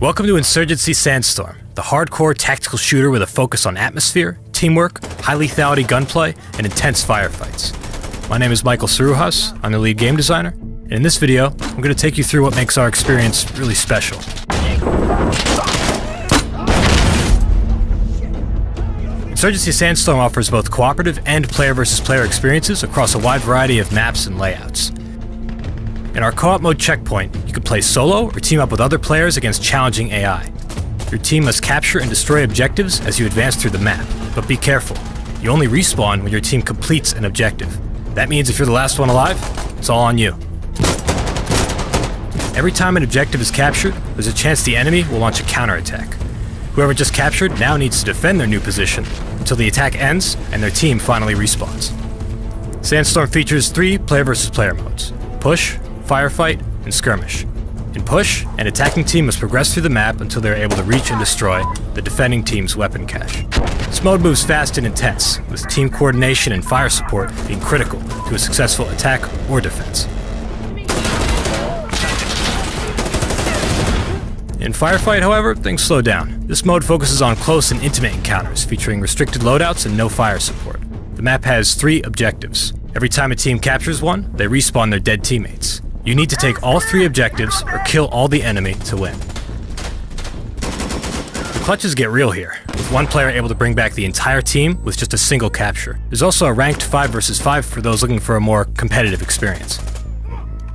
Welcome to Insurgency Sandstorm, the hardcore tactical shooter with a focus on atmosphere, teamwork, high lethality gunplay, and intense firefights. My name is Michael Saruhas, I'm the lead game designer, and in this video, I'm going to take you through what makes our experience really special. Insurgency Sandstorm offers both cooperative and player versus player experiences across a wide variety of maps and layouts. In our co-op mode checkpoint, you can play solo or team up with other players against challenging AI. Your team must capture and destroy objectives as you advance through the map, but be careful. You only respawn when your team completes an objective. That means if you're the last one alive, it's all on you. Every time an objective is captured, there's a chance the enemy will launch a counterattack. Whoever just captured now needs to defend their new position until the attack ends and their team finally respawns. Sandstorm features 3 player versus player modes: push, firefight, and skirmish. In push, an attacking team must progress through the map until they are able to reach and destroy the defending team's weapon cache. This mode moves fast and intense, with team coordination and fire support being critical to a successful attack or defense. In firefight, however, things slow down. This mode focuses on close and intimate encounters, featuring restricted loadouts and no fire support. The map has 3 objectives. Every time a team captures one, they respawn their dead teammates. You need to take all 3 objectives or kill all the enemy to win. The clutches get real here, with one player able to bring back the entire team with just a single capture. There's also a ranked 5 versus 5 for those looking for a more competitive experience.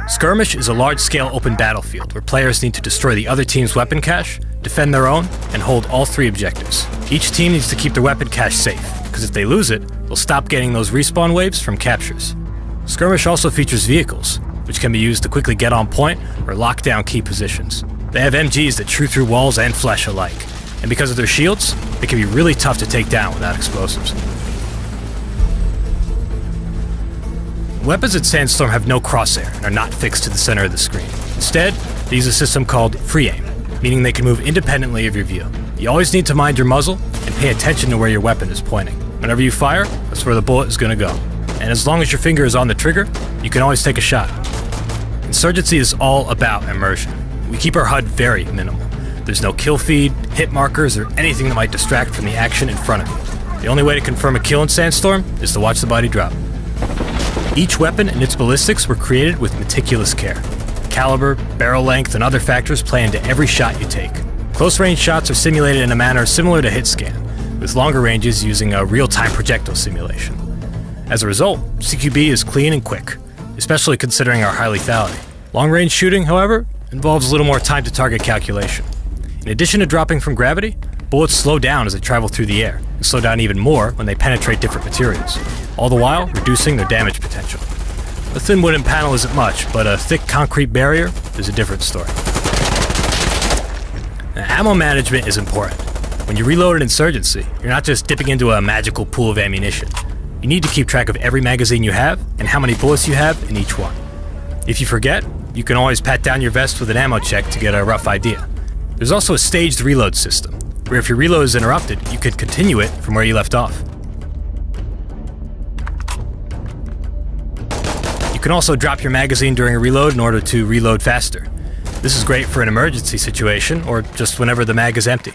Skirmish is a large-scale open battlefield where players need to destroy the other team's weapon cache, defend their own, and hold all 3 objectives. Each team needs to keep their weapon cache safe, because if they lose it, they'll stop getting those respawn waves from captures. Skirmish also features vehicles, which can be used to quickly get on point or lock down key positions. They have MGs that chew through walls and flesh alike, and because of their shields, they can be really tough to take down without explosives. Weapons at Sandstorm have no crosshair and are not fixed to the center of the screen. Instead, they use a system called free aim, meaning they can move independently of your view. You always need to mind your muzzle and pay attention to where your weapon is pointing. Whenever you fire, that's where the bullet is going to go. And as long as your finger is on the trigger, you can always take a shot. Insurgency is all about immersion. We keep our HUD very minimal. There's no kill feed, hit markers, or anything that might distract from the action in front of you. The only way to confirm a kill in Sandstorm is to watch the body drop. Each weapon and its ballistics were created with meticulous care. Caliber, barrel length, and other factors play into every shot you take. Close-range shots are simulated in a manner similar to hit scan, with longer ranges using a real-time projectile simulation. As a result, CQB is clean and quick, especially considering our high lethality. Long-range shooting, however, involves a little more time-to-target calculation. In addition to dropping from gravity, bullets slow down as they travel through the air, and slow down even more when they penetrate different materials, all the while reducing their damage potential. A thin wooden panel isn't much, but a thick concrete barrier is a different story. Now, ammo management is important. When you reload an Insurgency, you're not just dipping into a magical pool of ammunition. You need to keep track of every magazine you have and how many bullets you have in each one. If you forget, you can always pat down your vest with an ammo check to get a rough idea. There's also a staged reload system, where if your reload is interrupted, you could continue it from where you left off. You can also drop your magazine during a reload in order to reload faster. This is great for an emergency situation, or just whenever the mag is empty.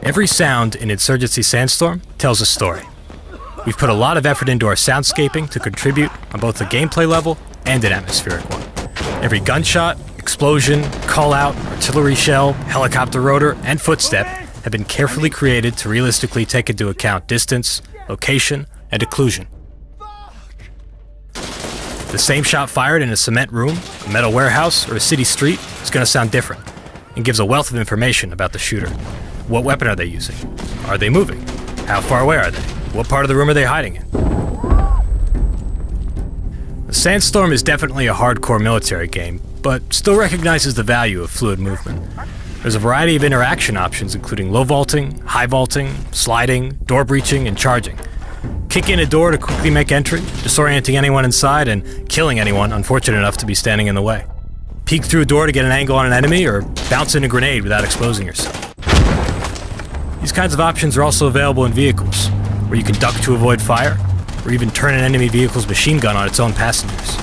Every sound in Insurgency Sandstorm tells a story. We've put a lot of effort into our soundscaping to contribute on both the gameplay level and an atmospheric one. Every gunshot, explosion, call-out, artillery shell, helicopter rotor, and footstep have been carefully created to realistically take into account distance, location, and occlusion. The same shot fired in a cement room, a metal warehouse, or a city street is going to sound different, and gives a wealth of information about the shooter. What weapon are they using? Are they moving? How far away are they? What part of the room are they hiding in? The Sandstorm is definitely a hardcore military game, but still recognizes the value of fluid movement. There's a variety of interaction options, including low vaulting, high vaulting, sliding, door breaching, and charging. Kick in a door to quickly make entry, disorienting anyone inside and killing anyone unfortunate enough to be standing in the way. Peek through a door to get an angle on an enemy, or bounce in a grenade without exposing yourself. These kinds of options are also available in vehicles, where you can duck to avoid fire, or even turn an enemy vehicle's machine gun on its own passengers.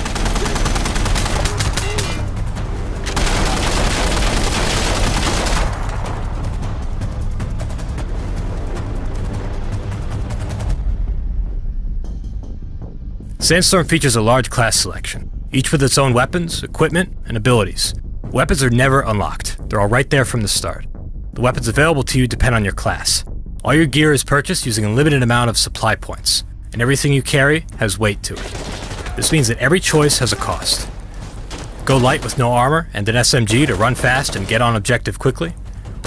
Sandstorm features a large class selection, each with its own weapons, equipment, and abilities. Weapons are never unlocked. They're all right there from the start. The weapons available to you depend on your class. All your gear is purchased using a limited amount of supply points, and everything you carry has weight to it. This means that every choice has a cost. Go light with no armor and an SMG to run fast and get on objective quickly,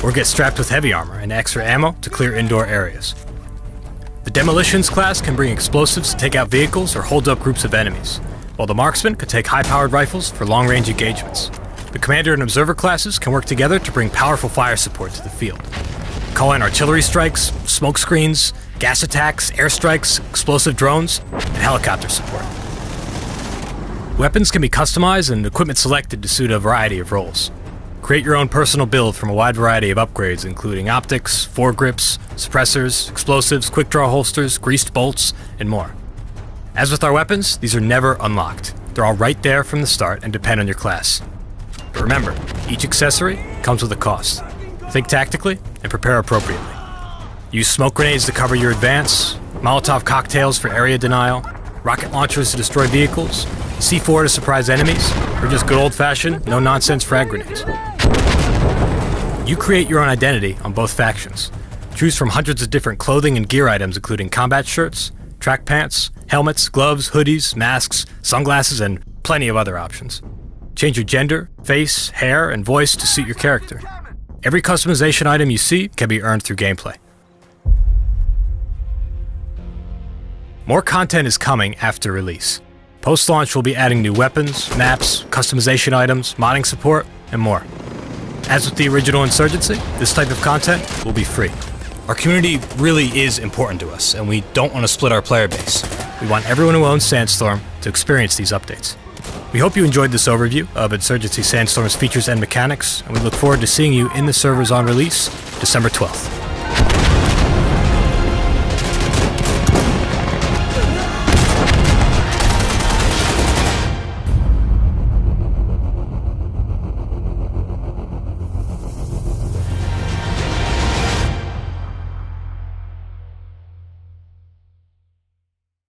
or get strapped with heavy armor and extra ammo to clear indoor areas. The Demolitions class can bring explosives to take out vehicles or hold up groups of enemies, while the Marksman could take high-powered rifles for long-range engagements. The Commander and Observer classes can work together to bring powerful fire support to the field. Call in artillery strikes, smoke screens, gas attacks, airstrikes, explosive drones, and helicopter support. Weapons can be customized and equipment selected to suit a variety of roles. Create your own personal build from a wide variety of upgrades including optics, foregrips, suppressors, explosives, quick-draw holsters, greased bolts, and more. As with our weapons, these are never unlocked. They're all right there from the start and depend on your class. But remember, each accessory comes with a cost. Think tactically and prepare appropriately. Use smoke grenades to cover your advance, Molotov cocktails for area denial, rocket launchers to destroy vehicles, C4 to surprise enemies, or just good old-fashioned, no-nonsense frag grenades. You create your own identity on both factions. Choose from hundreds of different clothing and gear items including combat shirts, track pants, helmets, gloves, hoodies, masks, sunglasses, and plenty of other options. Change your gender, face, hair, and voice to suit your character. Every customization item you see can be earned through gameplay. More content is coming after release. Post-launch, we'll be adding new weapons, maps, customization items, modding support, and more. As with the original Insurgency, this type of content will be free. Our community really is important to us, and we don't want to split our player base. We want everyone who owns Sandstorm to experience these updates. We hope you enjoyed this overview of Insurgency Sandstorm's features and mechanics, and we look forward to seeing you in the servers on release December 12th.